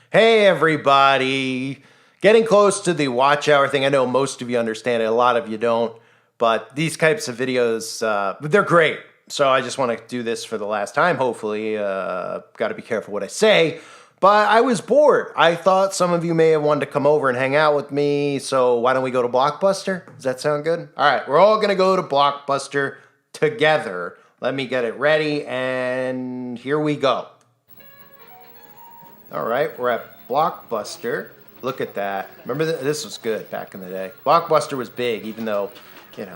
Hey, everybody. Getting close to the watch hour thing. I know most of you understand it, a lot of you don't. But these types of videos, they're great. So I just want to do this for the last time, hopefully. Got to be careful what I say. But I was bored. I thought some of you may have wanted to come over and hang out with me. So why don't we go to Blockbuster? Does that sound good? All right, we're all going to go to Blockbuster together. Let me get it ready, and here we go. All right, we're at Blockbuster. Look at that. Remember, this was good back in the day. Blockbuster was big, even though, it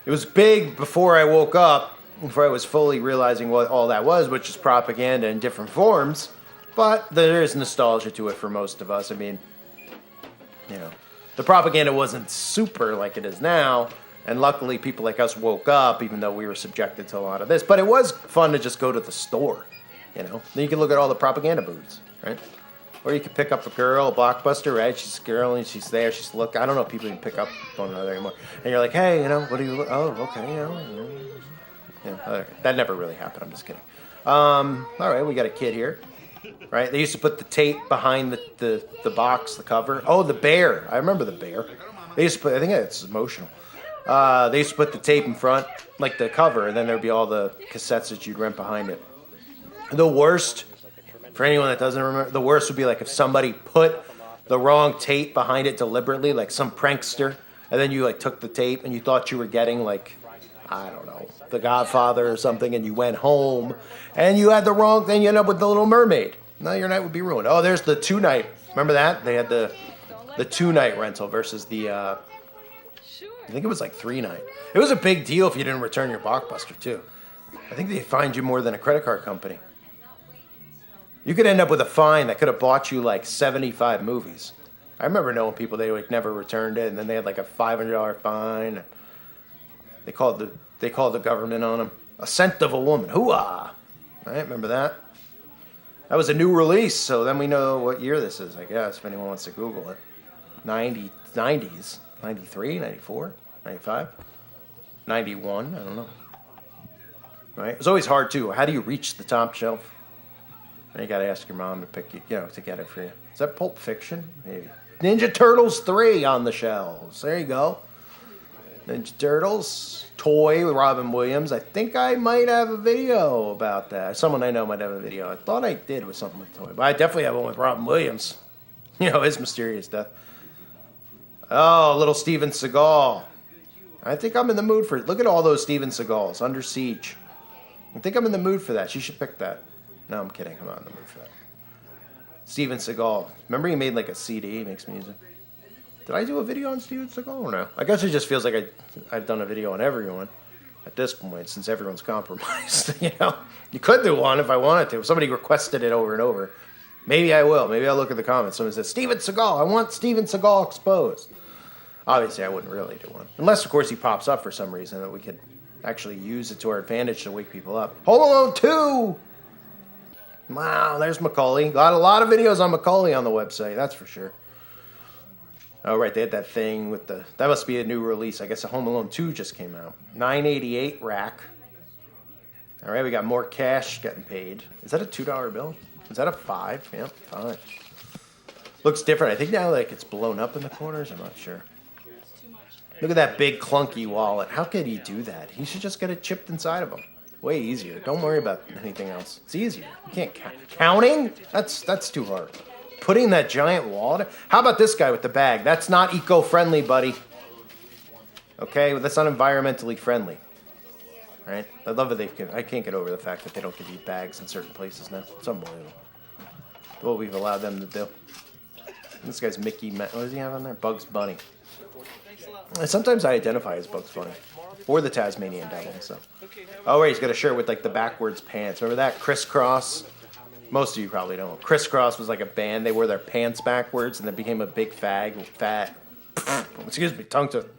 was big before I woke up, before I was fully realizing what all that was, which is propaganda in different forms. But there is nostalgia to it for most of us. I mean, the propaganda wasn't super like it is now. And luckily, people like us woke up, even though we were subjected to a lot of this. But it was fun to just go to the store. Then you can look at all the propaganda booths, right? Or you could pick up a girl, a Blockbuster, right? She's a girl and she's there. She's I don't know if people even pick up one another anymore. And you're like, hey, what do you look? Oh, okay, that never really happened. I'm just kidding. All right, we got a kid here, right? They used to put the tape behind the box, the cover. Oh, the bear. I remember the bear. They used to put. I think it's emotional. They used to put the tape in front, like the cover, and then there'd be all the cassettes that you'd rent behind it. The worst, for anyone that doesn't remember, the worst would be like if somebody put the wrong tape behind it deliberately, like some prankster, and then you took the tape and you thought you were getting I don't know, The Godfather or something, and you went home and you had the wrong thing. You end up with The Little Mermaid. Now your night would be ruined. Oh, there's the 2-night. Remember that? They had the 2-night rental versus the I think it was 3-night. It was a big deal if you didn't return your Blockbuster too. I think they fined you more than a credit card company. You could end up with a fine that could have bought you 75 movies. I remember knowing people, they never returned it, and then they had a $500 fine. They called the government on them. A Scent of a Woman. Hoo-ah! Right, remember that? That was a new release, so then we know what year this is, I guess, if anyone wants to Google it. 90s. 93, 94, 95, 91, I don't know. Right? It was always hard, too. How do you reach the top shelf? And you got to ask your mom to pick you, to get it for you. Is that Pulp Fiction? Maybe. Ninja Turtles 3 on the shelves. There you go. Ninja Turtles, toy with Robin Williams. I think I might have a video about that. Someone I know might have a video. I thought I did with something with toy, but I definitely have one with Robin Williams. His mysterious death. Oh, little Steven Seagal. I think I'm in the mood for it. Look at all those Steven Seagals. Under Siege. I think I'm in the mood for that. She should pick that. No, I'm kidding. I'm not in the mood for that. Steven Seagal. Remember he made a CD? He makes music. Did I do a video on Steven Seagal or no? I guess it just feels like I've done a video on everyone at this point since everyone's compromised. You could do one if I wanted to. If somebody requested it over and over. Maybe I will. Maybe I'll look at the comments. Someone says, Steven Seagal. I want Steven Seagal exposed. Obviously, I wouldn't really do one. Unless, of course, he pops up for some reason that we could actually use it to our advantage to wake people up. Home Alone 2! Wow, there's Macaulay. Got a lot of videos on Macaulay on the website, that's for sure. Oh, right, they had that thing with that must be a new release. I guess Home Alone 2 just came out. $9.88 rack. All right, we got more cash getting paid. Is that a $2 bill? Is that a 5? Yeah, 5. Looks different. I think now it's blown up in the corners. I'm not sure. Look at that big clunky wallet. How could he do that? He should just get it chipped inside of him. Way easier. Don't worry about anything else. It's easier. You can't counting? That's too hard. Putting that giant wallet. How about this guy with the bag? That's not eco-friendly, buddy. Okay, that's not environmentally friendly. Right? I love that I can't get over the fact that they don't give you bags in certain places now. It's unbelievable. What we've allowed them to do. This guy's Mickey. What does he have on there? Bugs Bunny. Sometimes I identify as Bugs Bunny. Or the Tasmanian Devil. So. Oh, right, he's got a shirt with the backwards pants. Remember that? Crisscross. Most of you probably don't. Crisscross was a band. They wore their pants backwards and then became a big fat. Excuse me, tongue twister.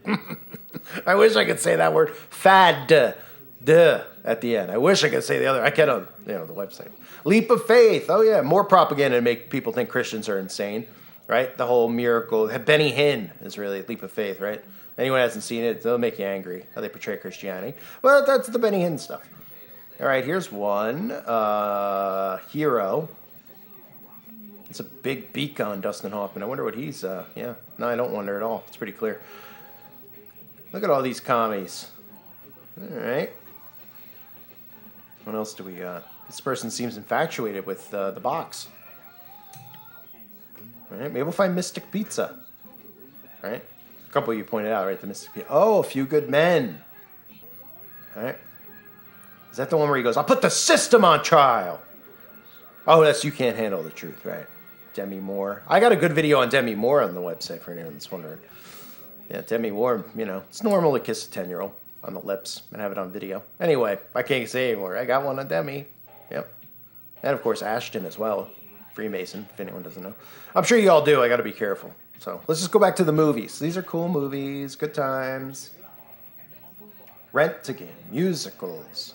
I wish I could say that word. Fad. Duh. At the end. I wish I could say the other. I can't on the website. Leap of faith. Oh, yeah. More propaganda to make people think Christians are insane. Right? The whole miracle. Benny Hinn is really a leap of faith, right? Anyone who hasn't seen it, it'll make you angry how they portray Christianity. Well, that's the Benny Hinn stuff. All right, here's one. Hero. It's a big beak on Dustin Hoffman. I wonder what he's, yeah. No, I don't wonder at all. It's pretty clear. Look at all these commies. All right. What else do we got? This person seems infatuated with the box. All right, maybe we'll find Mystic Pizza. All right. A couple of you pointed out, right? The Mystic Pizza. Oh, A Few Good Men. All right. Is that the one where he goes, I'll put the system on trial? Oh, that's You Can't Handle the Truth, right? Demi Moore. I got a good video on Demi Moore on the website for anyone that's wondering. Yeah, Demi Moore, you know, it's normal to kiss a 10-year-old on the lips and have it on video. Anyway, I can't say anymore. I got one on Demi. Yep. And, of course, Ashton as well. Freemason, if anyone doesn't know. I'm sure you all do. I got to be careful. So let's just go back to the movies. These are cool movies. Good times. Rent-A-Game. Musicals.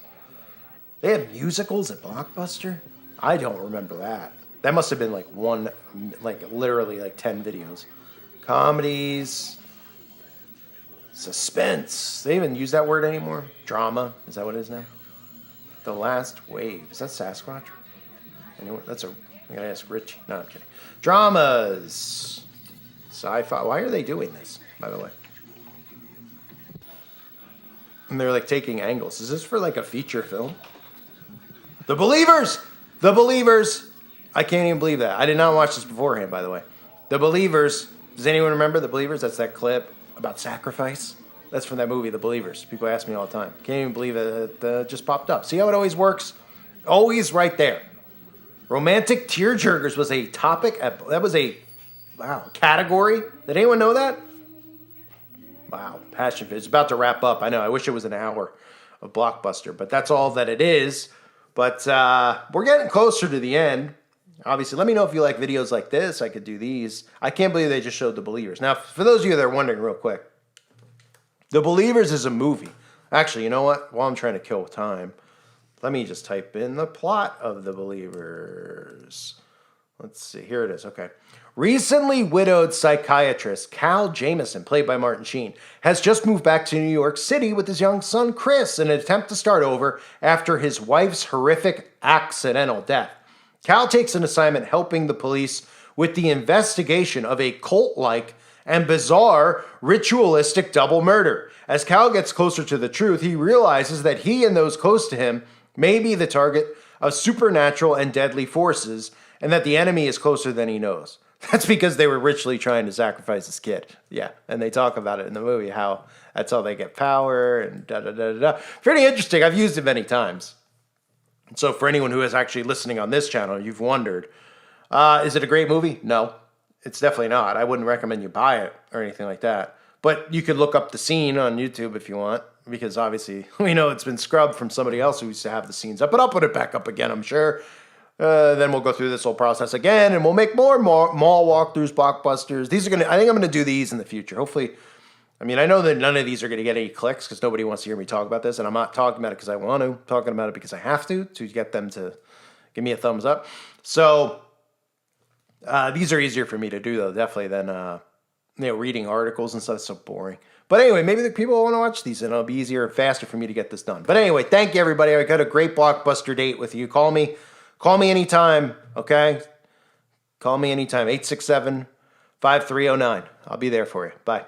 They have musicals at Blockbuster? I don't remember that. That must have been like one, like literally like 10 videos. Comedies. Suspense. They even use that word anymore? Drama. Is that what it is now? The Last Wave. Is that Sasquatch? Anyone? That's a... I gotta ask Rich. No, I'm kidding. Dramas. Sci-fi. Why are they doing this, by the way? And they're like taking angles. Is this for like a feature film? The Believers! The Believers! I can't even believe that. I did not watch this beforehand, by the way. The Believers. Does anyone remember The Believers? That's that clip about sacrifice. That's from that movie, The Believers. People ask me all the time. Can't even believe it just popped up. See how it always works? Always right there. Romantic tearjerkers was a topic. That was a, wow, category. Did anyone know that? Wow, passion. It's about to wrap up. I know. I wish it was an hour of Blockbuster, but that's all that it is. But we're getting closer to the end. Obviously, let me know if you like videos like this. I could do these. I can't believe they just showed The Believers. Now, for those of you that are wondering real quick, The Believers is a movie. Actually, you know what? While I'm trying to kill time, let me just type in the plot of The Believers. Let's see. Here it is. Okay. Recently widowed psychiatrist Cal Jamison, played by Martin Sheen, has just moved back to New York City with his young son Chris in an attempt to start over after his wife's horrific accidental death. Cal takes an assignment helping the police with the investigation of a cult-like and bizarre ritualistic double murder. As Cal gets closer to the truth, he realizes that he and those close to him may be the target of supernatural and deadly forces, and that the enemy is closer than he knows. That's because they were ritually trying to sacrifice his kid. Yeah, and they talk about it in the movie, how that's how they get power and da-da-da-da-da. Pretty interesting. I've used it many times. So for anyone who is actually listening on this channel, you've wondered, is it a great movie? No, it's definitely not. I wouldn't recommend you buy it or anything like that. But you could look up the scene on YouTube if you want, because obviously we know it's been scrubbed from somebody else who used to have the scenes up. But I'll put it back up again, I'm sure. Then we'll go through this whole process again, and we'll make more mall walkthroughs, Blockbusters. These are gonna. I think I'm gonna do these in the future. Hopefully, I mean, I know that none of these are gonna get any clicks because nobody wants to hear me talk about this, and I'm not talking about it because I want to. I'm talking about it because I have to get them to give me a thumbs up. So these are easier for me to do though, definitely than reading articles and stuff. It's so boring. But anyway, maybe the people want to watch these, and it'll be easier and faster for me to get this done. But anyway, thank you everybody. I got a great Blockbuster date with you. Call me anytime, okay? Call me anytime, 867-5309. I'll be there for you. Bye.